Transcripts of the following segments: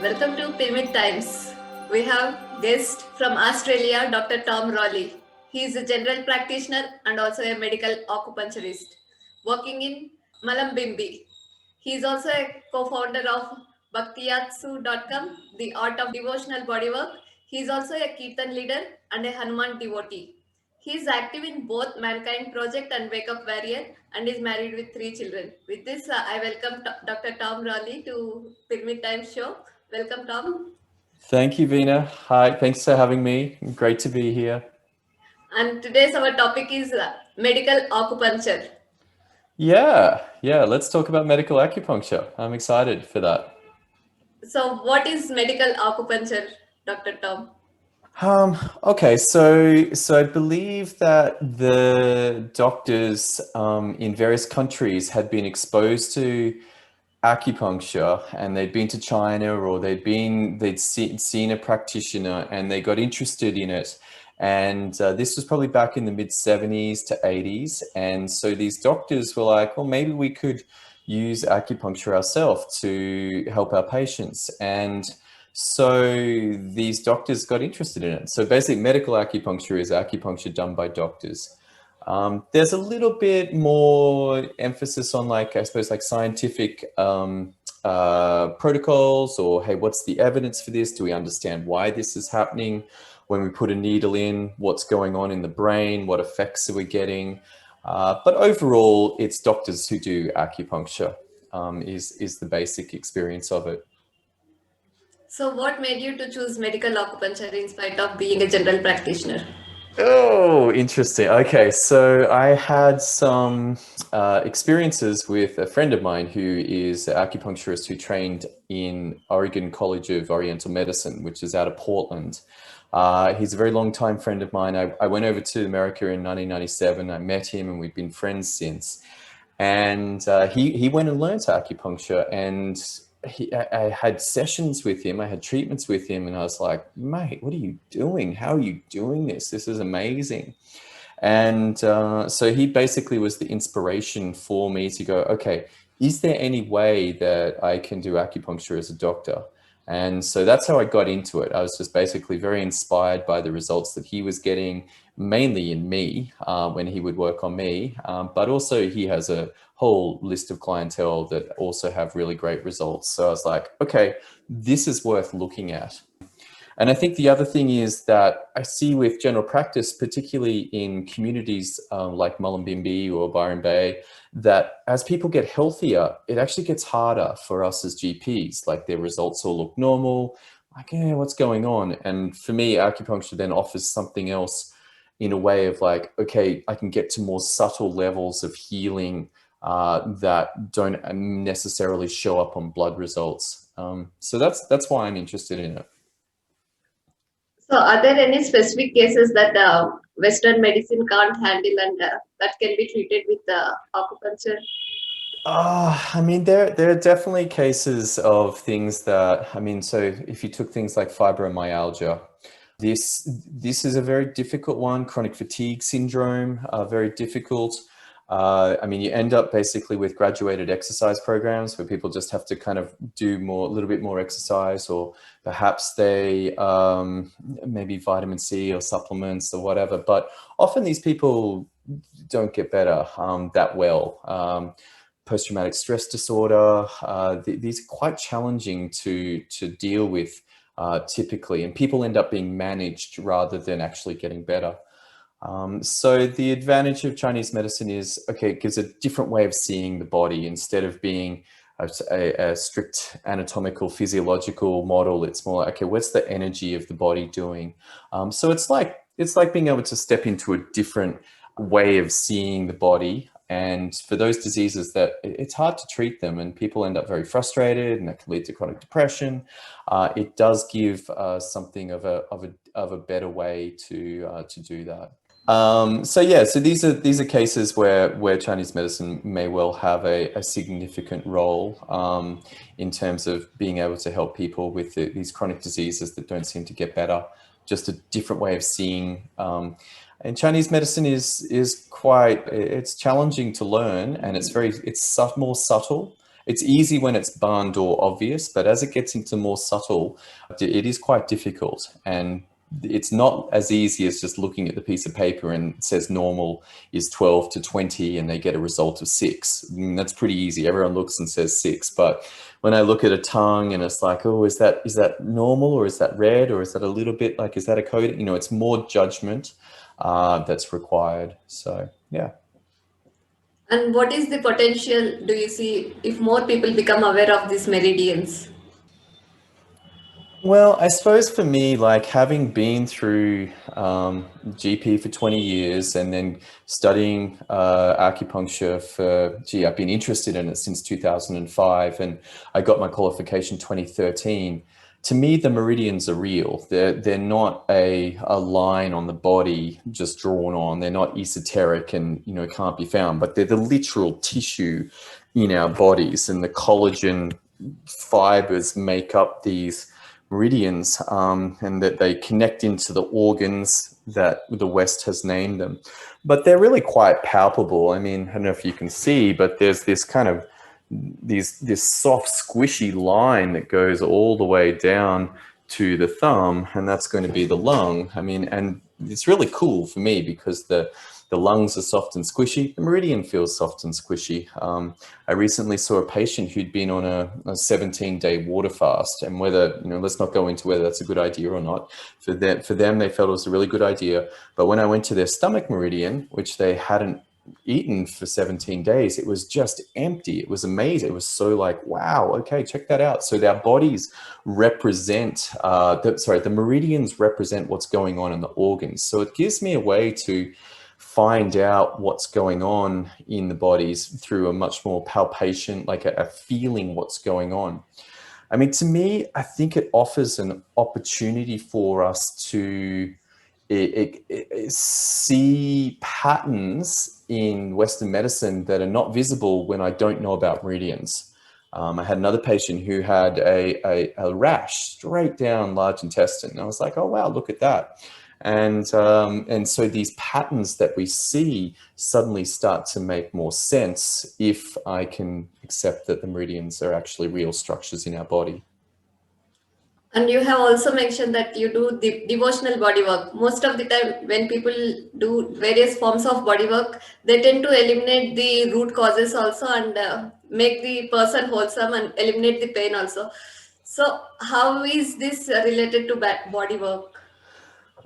Welcome to PyramidTimes. We have guest from Australia, Dr. Tom Rolley. He is a general practitioner and also a medical acupuncturist working in Malambimbi. He is also a co-founder of bhaktiyatsu.com, the art of devotional bodywork. He is also a Kirtan leader and a Hanuman devotee. He is active in both Mankind Project and Wake Up Warrior and is married with 3 children. With this, I welcome Dr. Tom Rolley to Pyramid Times show. Welcome, Tom. Thank you, Veena. Hi, thanks for having me. Great to be here. And today's our topic is medical acupuncture. Yeah, let's talk about medical acupuncture. I'm excited for that. So, what is medical acupuncture, Dr. Tom? Okay, so I believe that the doctors in various countries had been exposed to acupuncture, and they'd been to China, or they'd seen a practitioner and they got interested in it. And this was probably back in the mid 70s to 80s. And so these doctors were like, well, maybe we could use acupuncture ourselves to help our patients. And so these doctors got interested in it. So basically, medical acupuncture is acupuncture done by doctors. There's a little bit more emphasis on, like, I suppose, like scientific protocols, or, hey, what's the evidence for this? Do we understand why this is happening? When we put a needle in, what's going on in the brain? What effects are we getting? But overall, it's doctors who do acupuncture, is the basic experience of it. So, what made you to choose medical acupuncture in spite of being a general practitioner? Oh, interesting. Okay, so I had some experiences with a friend of mine who is an acupuncturist who trained in Oregon College of Oriental Medicine, which is out of Portland. He's a very long time friend of mine. I went over to America in 1997. I met him and we've been friends since. And he went and learned acupuncture, and I had sessions with him, I had treatments with him, and I was like, mate, what are you doing? How are you doing this? This is amazing. And so he basically was the inspiration for me to go, okay, is there any way that I can do acupuncture as a doctor? And so that's how I got into it. I was just basically very inspired by the results that he was getting, mainly in me, when he would work on me. But also he has a whole list of clientele that also have really great results. So I was like, okay, this is worth looking at. And I think the other thing is that I see with general practice, particularly in communities like Mullumbimby or Byron Bay, that as people get healthier, it actually gets harder for us as GPs. Like, their results all look normal, like, yeah, what's going on? And for me, acupuncture then offers something else in a way of like, okay, I can get to more subtle levels of healing that don't necessarily show up on blood results. So that's why I'm interested in it. So, are there any specific cases that Western medicine can't handle and that can be treated with acupuncture? I mean, there are definitely cases of things that, I mean, so if you took things like fibromyalgia, this is a very difficult one. Chronic fatigue syndrome, very difficult. I mean, you end up basically with graduated exercise programs where people just have to kind of do a little bit more exercise, or perhaps they maybe vitamin C or supplements or whatever. But often these people don't get better that well. Post-traumatic stress disorder, these are quite challenging to deal with typically, and people end up being managed rather than actually getting better. So the advantage of Chinese medicine is, okay, it gives a different way of seeing the body. Instead of being a strict anatomical physiological model, it's more like, okay, what's the energy of the body doing? So it's like being able to step into a different way of seeing the body. And for those diseases that it's hard to treat them, and people end up very frustrated, and that can lead to chronic depression, it does give something of a better way to do that. So yeah, so these are cases where Chinese medicine may well have a significant role in terms of being able to help people with these chronic diseases that don't seem to get better. Just a different way of seeing. And Chinese medicine is quite, it's challenging to learn, and it's more subtle. It's easy when it's barn door obvious, but as it gets into more subtle, it is quite difficult. And it's not as easy as just looking at the piece of paper and it says normal is 12 to 20 and they get a result of 6. That's pretty easy. Everyone looks and says 6. But when I look at a tongue and it's like, oh, is that normal, or is that red, or is that a little bit like, is that a code? It's more judgment that's required. So, yeah. And what is the potential do you see if more people become aware of these meridians? Well, I suppose for me, like having been through GP for 20 years and then studying acupuncture I've been interested in it since 2005, and I got my qualification 2013. To me, the meridians are real. They're not a line on the body just drawn on. They're not esoteric and can't be found, but they're the literal tissue in our bodies, and the collagen fibers make up these meridians, and that they connect into the organs that the West has named them. But they're really quite palpable. I mean, I don't know if you can see, but there's this kind of this soft, squishy line that goes all the way down to the thumb, and that's going to be the lung. I mean, and it's really cool for me because the lungs are soft and squishy. The meridian feels soft and squishy. I recently saw a patient who'd been on a 17-day water fast, and whether, let's not go into whether that's a good idea or not. For them, they felt it was a really good idea. But when I went to their stomach meridian, which they hadn't eaten for 17 days, it was just empty. It was amazing. It was so like, wow, okay, check that out. So their bodies represent, the meridians represent what's going on in the organs. So it gives me a way to find out what's going on in the bodies through a much more palpation, like a feeling what's going on. I mean, to me, I think it offers an opportunity for us to see patterns in Western medicine that are not visible when I don't know about meridians. I had another patient who had a rash straight down large intestine. And I was like, oh, wow, look at that. And so these patterns that we see suddenly start to make more sense if I can accept that the meridians are actually real structures in our body. And you have also mentioned that you do the devotional body work. Most of the time, when people do various forms of body work, they tend to eliminate the root causes also, and make the person wholesome and eliminate the pain also. So, how is this related to body work?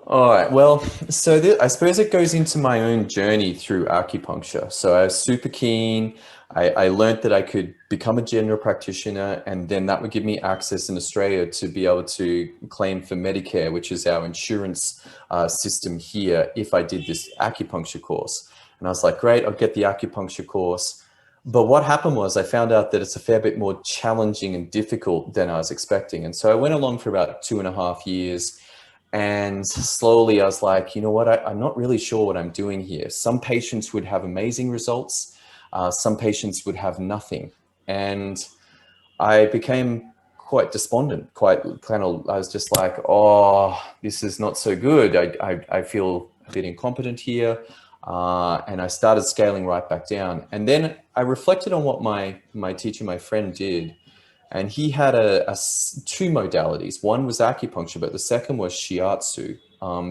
All right. Well, so I suppose it goes into my own journey through acupuncture. So I was super keen. I learned that I could become a general practitioner, and then that would give me access in Australia to be able to claim for Medicare, which is our insurance system here, if I did this acupuncture course. And I was like, great, I'll get the acupuncture course. But what happened was I found out that it's a fair bit more challenging and difficult than I was expecting. And so I went along for about 2.5 years. And slowly I was like, you know what, I'm not really sure what I'm doing here. Some patients would have amazing results. Some patients would have nothing. And I became quite despondent, I was just like, oh, this is not so good. I feel a bit incompetent here. And I started scaling right back down. And then I reflected on what my teacher, my friend, did. And he had two modalities. One was acupuncture, but the second was shiatsu.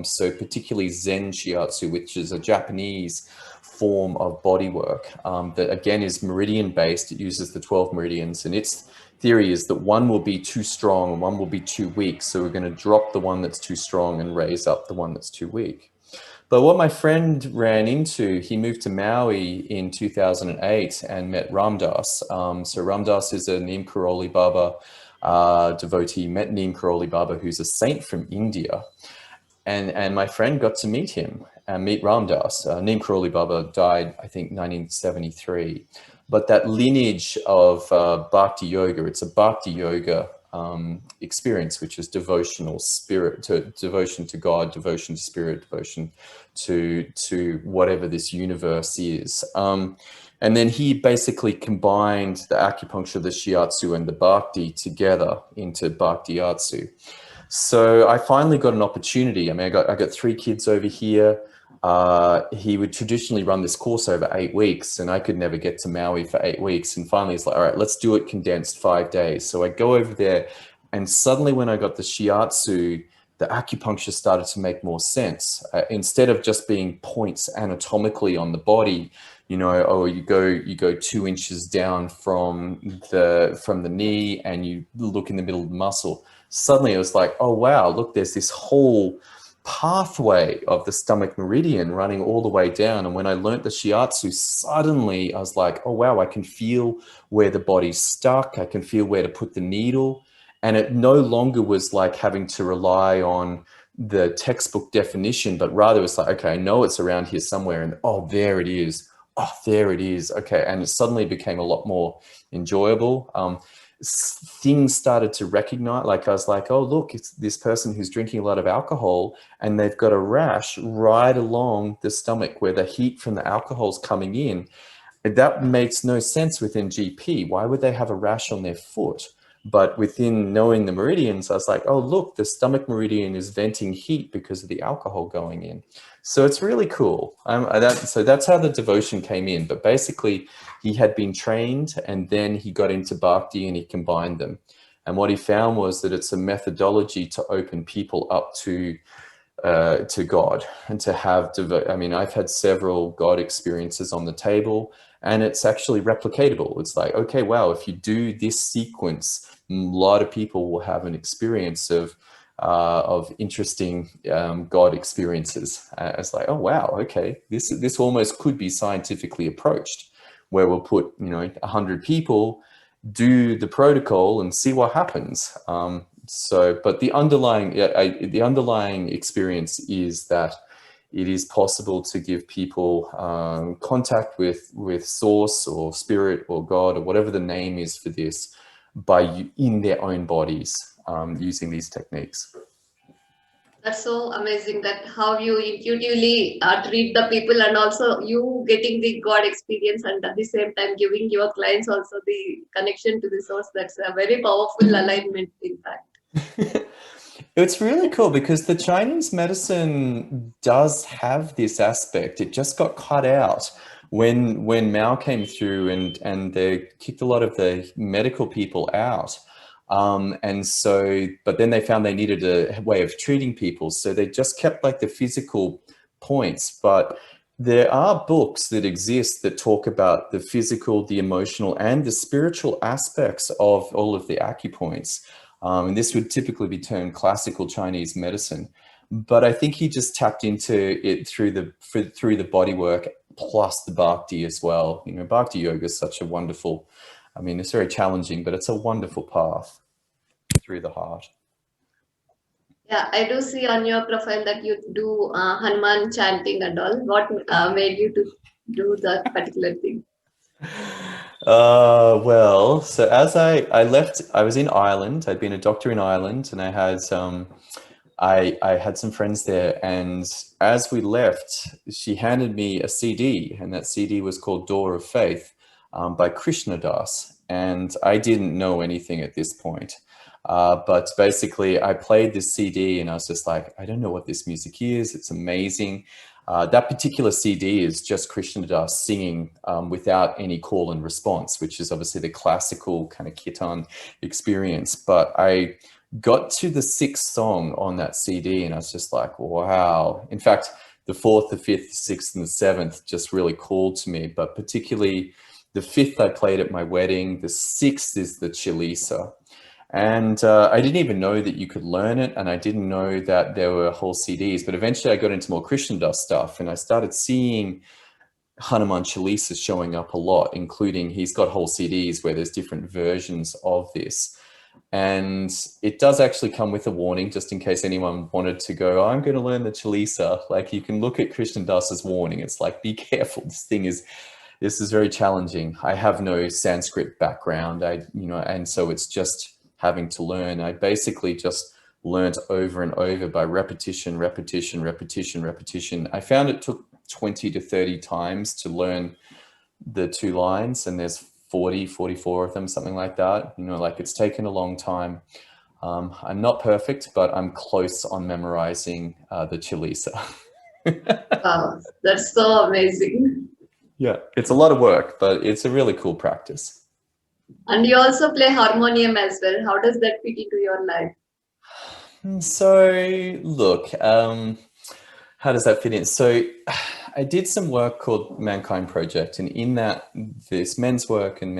So particularly Zen shiatsu, which is a Japanese form of body work that again is meridian based. It uses the 12 meridians, and its theory is that one will be too strong and one will be too weak. So we're going to drop the one that's too strong and raise up the one that's too weak. But what my friend ran into, he moved to Maui in 2008 and met Ram Dass. So Ram Dass is a Neem Karoli Baba devotee, met Neem Karoli Baba, who's a saint from India. And my friend got to meet him and meet Ram Dass. Neem Karoli Baba died, I think, 1973. But that lineage of Bhakti Yoga, it's a Bhakti Yoga experience, which is devotional spirit, devotion to God, devotion to spirit, devotion to whatever this universe is. And then he basically combined the acupuncture, the shiatsu, and the bhakti together into bhakti atsu. So I finally got an opportunity. I mean, I got 3 kids over here. he would traditionally run this course over 8 weeks, and I could never get to Maui for 8 weeks. And finally, it's like, all right, let's do it condensed 5 days. So I go over there, and suddenly when I got the shiatsu, the acupuncture started to make more sense. Instead of just being points anatomically on the body, you know, oh, you go 2 inches down from the knee, and you look in the middle of the muscle. Suddenly, it was like, oh wow, look, there's this whole pathway of the stomach meridian running all the way down. And when I learned the shiatsu, suddenly I was like, oh wow, I can feel where the body's stuck. I can feel where to put the needle. And it no longer was like having to rely on the textbook definition, but rather it's like, okay, I know it's around here somewhere, and oh, there it is. Oh, there it is. Okay. And it suddenly became a lot more enjoyable. Things started to recognize, like I was like, oh, look, it's this person who's drinking a lot of alcohol, and they've got a rash right along the stomach where the heat from the alcohol is coming in. That makes no sense within GP. Why would they have a rash on their foot? But within knowing the meridians, I was like, oh, look, the stomach meridian is venting heat because of the alcohol going in. So it's really cool. So that's how the devotion came in. But basically, he had been trained, and then he got into Bhakti and he combined them. And what he found was that it's a methodology to open people up to God and to have, I mean, I've had several God experiences on the table, and it's actually replicatable. It's like, okay, wow, if you do this sequence, a lot of people will have an experience of interesting God experiences. It's like, oh wow, okay, this almost could be scientifically approached, where we'll put 100 people, do the protocol, and see what happens. But the underlying experience is that it is possible to give people contact with source or spirit or God or whatever the name is for this in their own bodies, using these techniques. That's so amazing that how you intuitively treat the people, and also you getting the God experience, and at the same time giving your clients also the connection to the source. That's a very powerful alignment, in fact. It's really cool because the Chinese medicine does have this aspect. It just got cut out when Mao came through, and they kicked a lot of the medical people out. But then they found they needed a way of treating people. So they just kept like the physical points. But there are books that exist that talk about the physical, the emotional, and the spiritual aspects of all of the acupoints. And this would typically be termed classical Chinese medicine. But I think he just tapped into it through the body work plus the Bhakti as well. Bhakti yoga is such a wonderful, I mean, it's very challenging, but it's a wonderful path through the heart. Yeah, I do see on your profile that you do Hanuman chanting and all. What made you to do that particular thing? Well, so as I left, I was in Ireland. I'd been a doctor in Ireland, and I had some friends there. And as we left, she handed me a CD, and that CD was called Door of Faith by Krishna Das. And I didn't know anything at this point. But basically, I played this CD, and I was just like, I don't know what this music is. It's amazing. That particular CD is just Krishna Das singing without any call and response, which is obviously the classical kind of kirtan experience. But I got to the 6th song on that CD, and I was just like, wow. In fact, the 4th, the 5th, the 6th, and the 7th just really called to me. But particularly the 5th I played at my wedding. The 6th is the Chalisa. And I didn't even know that you could learn it, and I didn't know that there were whole CDs. But eventually I got into more Krishna Das stuff, and I started seeing Hanuman Chalisa showing up a lot, including he's got whole CDs where there's different versions of this. And it does actually come with a warning, just in case anyone wanted to go, oh, I'm going to learn the Chalisa. Like, you can look at Krishna Das's warning. It's like, be careful. This is very challenging. I have no Sanskrit background, and so it's just having to learn. I basically just learned over and over by repetition, repetition, repetition, repetition. I found it took 20 to 30 times to learn the 2 lines, and there's 40, 44 of them, something like that. Like, it's taken a long time. I'm not perfect, but I'm close on memorizing the Chalisa. Wow, that's so amazing. Yeah, it's a lot of work, but it's a really cool practice. And you also play harmonium as well. How does that fit into your life? So, look, how does that fit in? So, I did some work called Mankind Project, and in that, this men's work and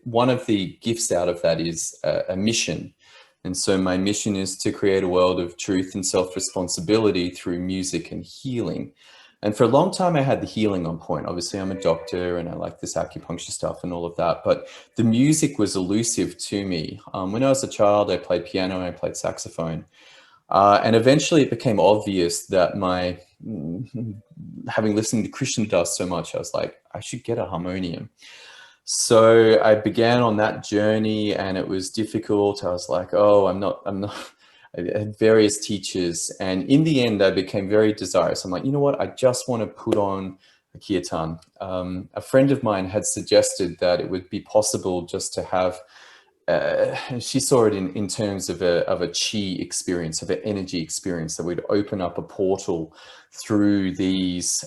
one of the gifts out of that is a mission. And so, my mission is to create a world of truth and self-responsibility through music and healing. And for a long time, I had the healing on point. Obviously, I'm a doctor and I like this acupuncture stuff and all of that. But the music was elusive to me. When I was a child, I played piano and I played saxophone. And eventually it became obvious that having listened to Christian dust so much, I was like, I should get a harmonium. So I began on that journey and it was difficult. I was like, oh, I'm not. I had various teachers. And in the end, I became very desirous. I'm like, you know what? I just want to put on a kirtan. A friend of mine had suggested that it would be possible just to have she saw it in terms of a chi experience, of an energy experience, that we'd open up a portal through these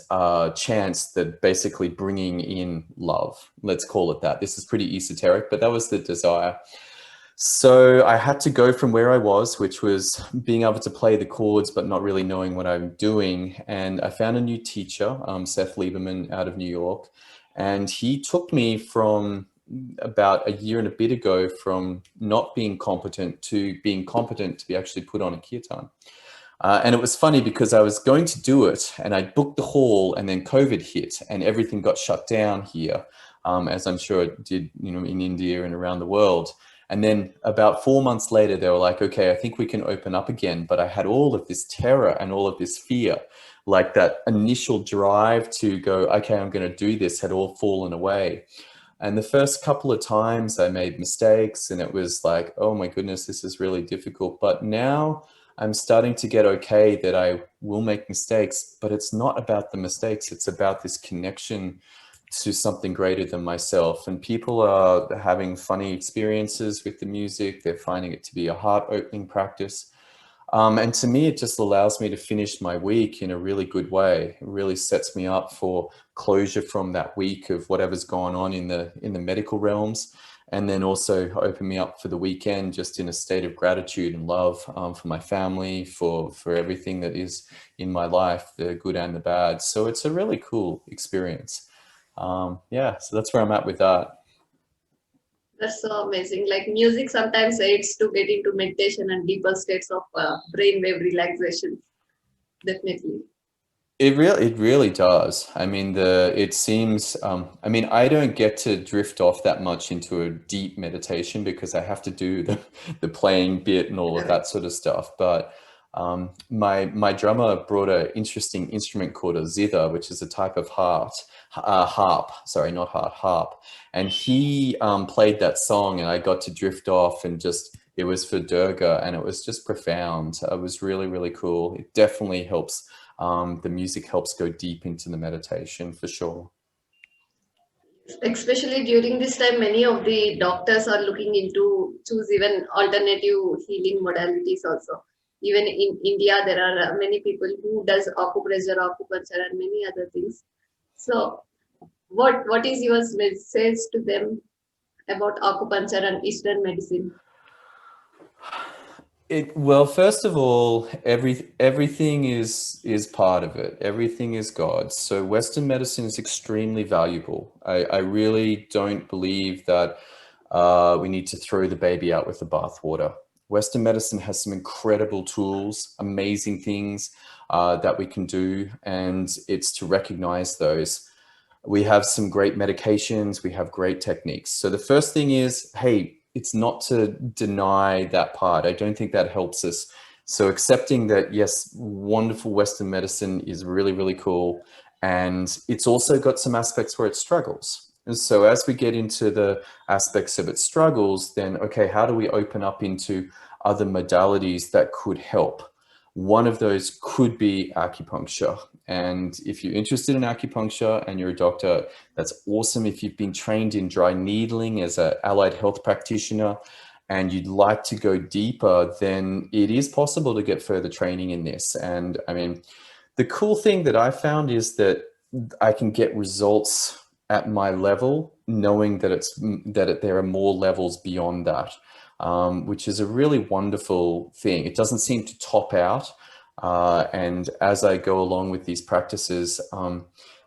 chants that basically bringing in love. Let's call it that. This is pretty esoteric, but that was the desire. So I had to go from where I was, which was being able to play the chords, but not really knowing what I'm doing. And I found a new teacher, Seth Lieberman out of New York. And he took me from about a year and a bit ago from not being competent to being competent to be actually put on a kirtan. And it was funny because I was going to do it and I booked the hall and then COVID hit and everything got shut down here, as I'm sure it did, in India and around the world. And then about 4 months later, they were like, okay, I think we can open up again. But I had all of this terror and all of this fear, like that initial drive to go, okay, I'm going to do this had all fallen away. And the first couple of times I made mistakes and it was like, oh my goodness, this is really difficult. But now I'm starting to get okay that I will make mistakes, but it's not about the mistakes. It's about this connection to something greater than myself. And people are having funny experiences with the music. They're finding it to be a heart-opening practice. And to me, it just allows me to finish my week in a really good way. It really sets me up for closure from that week of whatever's gone on in the medical realms, and then also open me up for the weekend just in a state of gratitude and love for my family, for everything that is in my life, the good and the bad. So it's a really cool experience. Yeah, so that's where I'm at with that. That's so amazing. Like music sometimes aids to get into meditation and deeper states of brainwave relaxation. Definitely. It really does. I mean, it seems, I mean, I don't get to drift off that much into a deep meditation because I have to do the playing bit and all of that sort of stuff. But my drummer brought an interesting instrument called a zither, which is a type of harp, sorry, not harp. And he played that song and I got to drift off and just, it was for Durga and it was just profound. It was really, really cool. It definitely helps. The music helps go deep into the meditation for sure. Especially during this time, many of the doctors are looking into choose even alternative healing modalities also. Even in India, there are many people who does acupressure, acupuncture, and many other things. So, what is your message to them about acupuncture and Eastern medicine? Well, first of all, everything is part of it. Everything is God. So Western medicine is extremely valuable. I really don't believe that we need to throw the baby out with the bathwater. Western medicine has some incredible tools, amazing things that we can do, and it's to recognize those. We have some great medications, we have great techniques. So the first thing is, hey, it's not to deny that part. I don't think that helps us. So accepting that, yes, wonderful Western medicine is really, really cool. And it's also got some aspects where it struggles. And so as we get into the aspects of its struggles, then, okay, how do we open up into other modalities that could help? One of those could be acupuncture. And if you're interested in acupuncture and you're a doctor, that's awesome. If you've been trained in dry needling as an allied health practitioner and you'd like to go deeper, then it is possible to get further training in this. And I mean, The cool thing that I found is that I can get results at my level, knowing that there are more levels beyond that, which is a really wonderful thing. It doesn't seem to top out. And as I go along with these practices,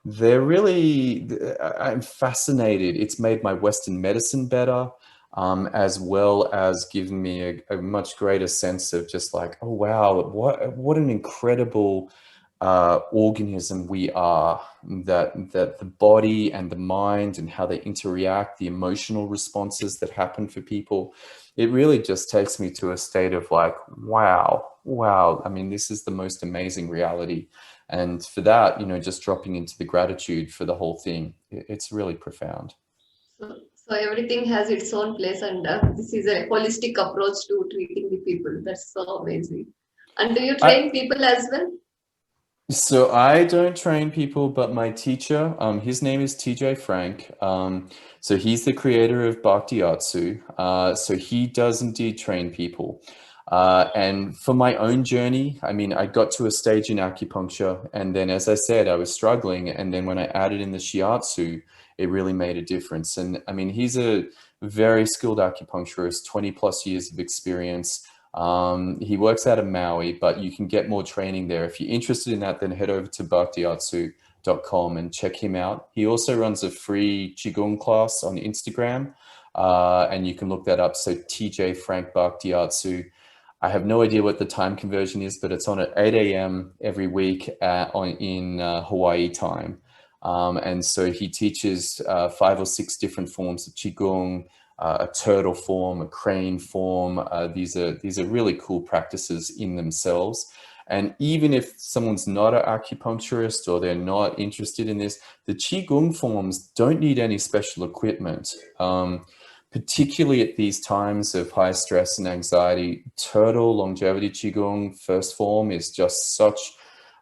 they're really, I'm fascinated. It's made my Western medicine better, as well as given me a much greater sense of just like, oh, wow, what an incredible organism we are, that the body and the mind and how they interact, the emotional responses that happen for people. It really just takes me to a state of like, wow. I mean, this is the most amazing reality. And for that, just dropping into the gratitude for the whole thing, it's really profound. So everything has its own place, and this is a holistic approach to treating the people. That's so amazing. And do you train people as well? So I don't train people, but my teacher, his name is TJ Frank. So he's the creator of Bhakti Atsu. So he does indeed train people. And for my own journey, I mean, I got to a stage in acupuncture, and then, as I said, I was struggling. And then when I added in the shiatsu, it really made a difference. And I mean, he's a very skilled acupuncturist, 20 plus years of experience. He works out of Maui, but you can get more training there. If you're interested in that, then head over to bhaktiatsu.com and check him out. He also runs a free Qigong class on Instagram, and you can look that up. So TJ Frank Bhaktiatsu. I have no idea what the time conversion is, but it's on at 8 a.m. every week in Hawaii time. And so he teaches 5 or 6 different forms of Qigong, a turtle form, a crane form. These are really cool practices in themselves. And even if someone's not an acupuncturist or they're not interested in this, the Qigong forms don't need any special equipment. Particularly at these times of high stress and anxiety, Turtle Longevity Qigong first form is just such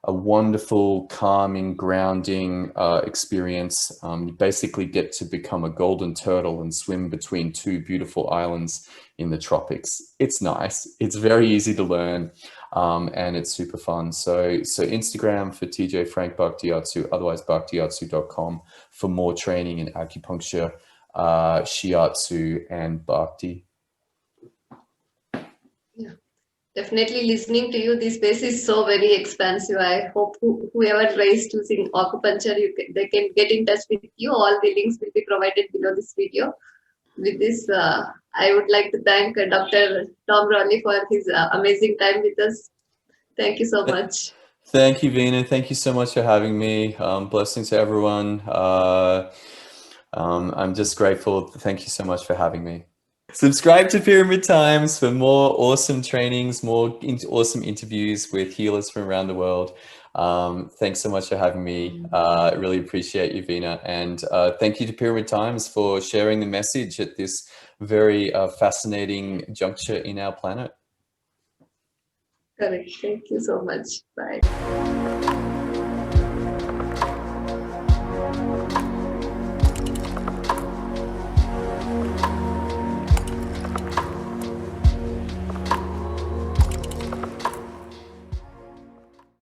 a wonderful, calming, grounding experience. You basically get to become a golden turtle and swim between 2 beautiful islands in the tropics. It's nice. It's very easy to learn, and it's super fun. So Instagram for TJ Frank Bhaktiatsu, otherwise bhaktiatsu.com for more training in acupuncture, shiatsu, and bhakti. Yeah, definitely listening to you, this space is so very expansive. I hope whoever tries to sing acupuncture, they can get in touch with you. All the links will be provided below this video. With this, I would like to thank Dr. Tom Rolley for his amazing time with us. Thank you so much. Thank you, Veena. Thank you so much for having me. Blessings to everyone. I'm just grateful. Thank you so much for having me. Subscribe to Pyramid Times for more awesome trainings, more awesome interviews with healers from around the world. Thanks so much for having me. I really appreciate you, Veena. And thank you to Pyramid Times for sharing the message at this very fascinating juncture in our planet. Correct. Thank you so much. Bye.